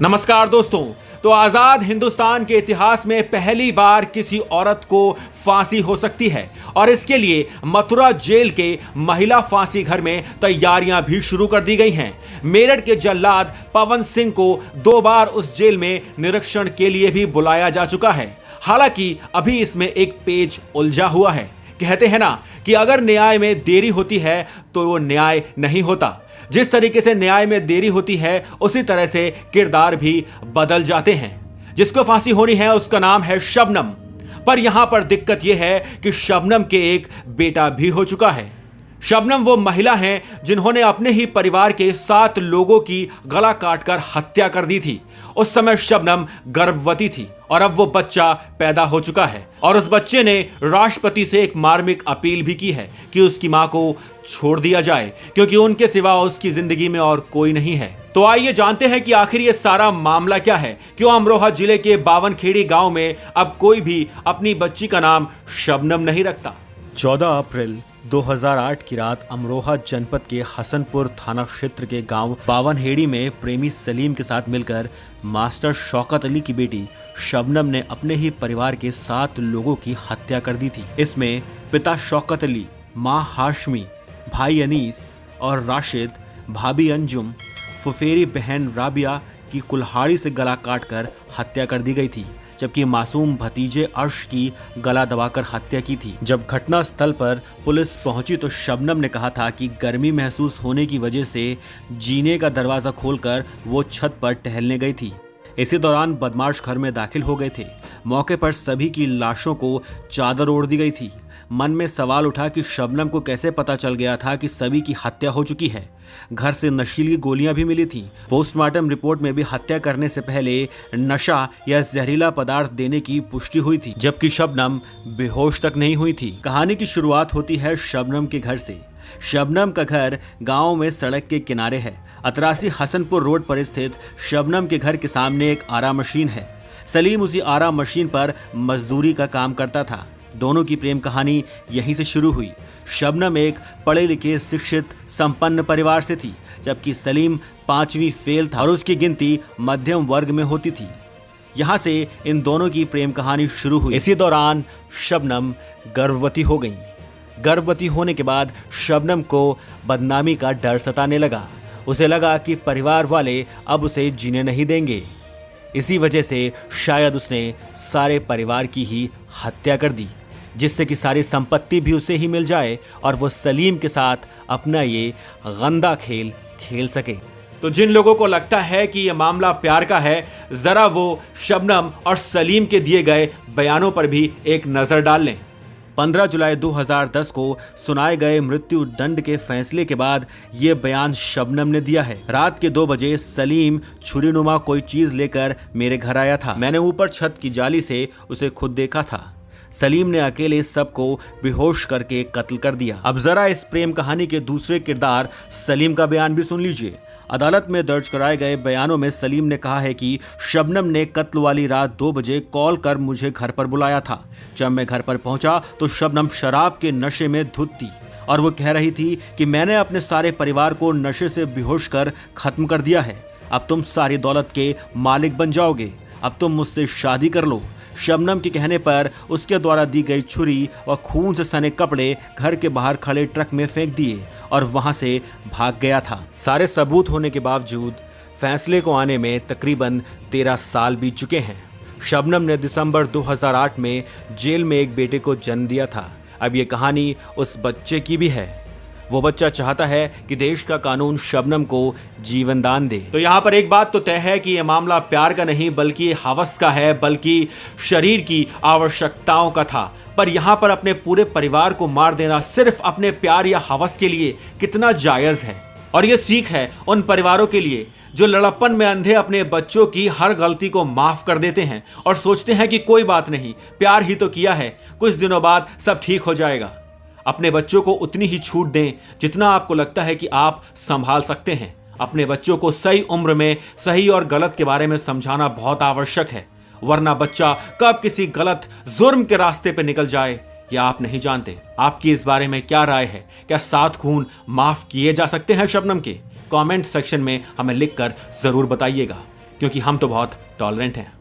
नमस्कार दोस्तों। तो आजाद हिंदुस्तान के इतिहास में पहली बार किसी औरत को फांसी हो सकती है और इसके लिए मथुरा जेल के महिला फांसी घर में तैयारियां भी शुरू कर दी गई हैं। मेरठ के जल्लाद पवन सिंह को 2 बार उस जेल में निरीक्षण के लिए भी बुलाया जा चुका है। हालांकि अभी इसमें एक पेच उलझा हुआ है। कहते हैं ना कि अगर न्याय में देरी होती है तो वो न्याय नहीं होता। जिस तरीके से न्याय में देरी होती है उसी तरह से किरदार भी बदल जाते हैं। जिसको फांसी होनी है उसका नाम है शबनम। पर यहां पर दिक्कत यह है कि शबनम के एक बेटा भी हो चुका है। शबनम वो महिला हैं जिन्होंने अपने ही परिवार के 7 लोगों की गला काटकर हत्या कर दी थी। उस समय शबनम गर्भवती थी और अब वो बच्चा पैदा हो चुका है और उस बच्चे ने राष्ट्रपति से एक मार्मिक अपील भी की है कि उसकी मां को छोड़ दिया जाए क्योंकि उनके सिवा उसकी जिंदगी में और कोई नहीं है। तो आइए जानते हैं कि आखिर ये सारा मामला क्या है। क्यों अमरोहा जिले के बावनखेड़ी गांव में अब कोई भी अपनी बच्ची का नाम शबनम नहीं रखता। 14 अप्रैल 2008 की रात अमरोहा जनपद के हसनपुर थाना क्षेत्र के गांव बावनखेड़ी में प्रेमी सलीम के साथ मिलकर मास्टर शौकत अली की बेटी शबनम ने अपने ही परिवार के 7 लोगों की हत्या कर दी थी। इसमें पिता शौकत अली, मां हाशमी, भाई अनीस और राशिद, भाभी अंजुम, फुफेरी बहन राबिया की कुल्हाड़ी से गला काटकर हत्या कर दी गई थी, जबकि मासूम भतीजे अर्श की गला दबाकर हत्या की थी। जब घटना स्थल पर पुलिस पहुंची तो शबनम ने कहा था कि गर्मी महसूस होने की वजह से जीने का दरवाजा खोलकर वो छत पर टहलने गई थी। इसी दौरान बदमाश घर में दाखिल हो गए थे। मौके पर सभी की लाशों को चादर ओढ़ दी गई थी। मन में सवाल उठा कि शबनम को कैसे पता चल गया था कि सभी की हत्या हो चुकी है। घर से नशीली गोलियां भी मिली थीं। पोस्टमार्टम रिपोर्ट में भी हत्या करने से पहले नशा या जहरीला पदार्थ देने की पुष्टि हुई थी, जबकि शबनम बेहोश तक नहीं हुई थी। कहानी की शुरुआत होती है शबनम के घर से। शबनम का घर गांव में सड़क के किनारे है। अतरासी हसनपुर रोड पर स्थित शबनम के घर के सामने एक आरा मशीन है। सलीम उसी आरा मशीन पर मजदूरी का काम करता था। दोनों की प्रेम कहानी यहीं से शुरू हुई। शबनम एक पढ़े लिखे शिक्षित संपन्न परिवार से थी, जबकि सलीम 5वीं फेल था और उसकी गिनती मध्यम वर्ग में होती थी। यहाँ से इन दोनों की प्रेम कहानी शुरू हुई। इसी दौरान शबनम गर्भवती हो गई। गर्भवती होने के बाद शबनम को बदनामी का डर सताने लगा। उसे लगा कि परिवार वाले अब उसे जीने नहीं देंगे। इसी वजह से शायद उसने सारे परिवार की ही हत्या कर दी, जिससे कि सारी संपत्ति भी उसे ही मिल जाए और वो सलीम के साथ अपना ये गंदा खेल खेल सके। तो जिन लोगों को लगता है कि यह मामला प्यार का है, जरा वो शबनम और सलीम के दिए गए बयानों पर भी एक नजर डाल लें। 15 जुलाई 2010 को सुनाए गए मृत्यु दंड के फैसले के बाद ये बयान शबनम ने दिया है। रात के 2 बजे सलीम छुरीनुमा कोई चीज लेकर मेरे घर आया था। मैंने ऊपर छत की जाली से उसे खुद देखा था। सलीम ने अकेले सबको बेहोश करके कत्ल कर दिया। अब जरा इस प्रेम कहानी के दूसरे किरदार सलीम का बयान भी सुन लीजिए। अदालत में दर्ज कराए गए बयानों में सलीम ने कहा है कि शबनम ने कत्ल वाली रात 2 बजे कॉल कर मुझे घर पर बुलाया था। जब मैं घर पर पहुंचा तो शबनम शराब के नशे में धुत थी और वो कह रही थी कि मैंने अपने सारे परिवार को नशे से बेहोश कर खत्म कर दिया है। अब तुम सारी दौलत के मालिक बन जाओगे। अब तुम मुझसे शादी कर लो। शबनम के कहने पर उसके द्वारा दी गई छुरी व खून से सने कपड़े घर के बाहर खड़े ट्रक में फेंक दिए और वहां से भाग गया था। सारे सबूत होने के बावजूद फैसले को आने में तकरीबन 13 साल बीत चुके हैं। शबनम ने दिसंबर 2008 में जेल में एक बेटे को जन्म दिया था। अब ये कहानी उस बच्चे की भी है। वो बच्चा चाहता है कि देश का कानून शबनम को जीवन दान दे। तो यहाँ पर एक बात तो तय है कि यह मामला प्यार का नहीं बल्कि हवस का है, बल्कि शरीर की आवश्यकताओं का था। पर यहाँ पर अपने पूरे परिवार को मार देना सिर्फ अपने प्यार या हवस के लिए कितना जायज है। और ये सीख है उन परिवारों के लिए जो लड़प्पन में अंधे अपने बच्चों की हर गलती को माफ कर देते हैं और सोचते हैं कि कोई बात नहीं, प्यार ही तो किया है, कुछ दिनों बाद सब ठीक हो जाएगा। अपने बच्चों को उतनी ही छूट दें जितना आपको लगता है कि आप संभाल सकते हैं। अपने बच्चों को सही उम्र में सही और गलत के बारे में समझाना बहुत आवश्यक है, वरना बच्चा कब किसी गलत जुर्म के रास्ते पर निकल जाए या आप नहीं जानते। आपकी इस बारे में क्या राय है? क्या 7 खून माफ किए जा सकते हैं शबनम के? कमेंट सेक्शन में हमें लिखकर जरूर बताइएगा। क्योंकि हम तो बहुत टॉलरेंट हैं।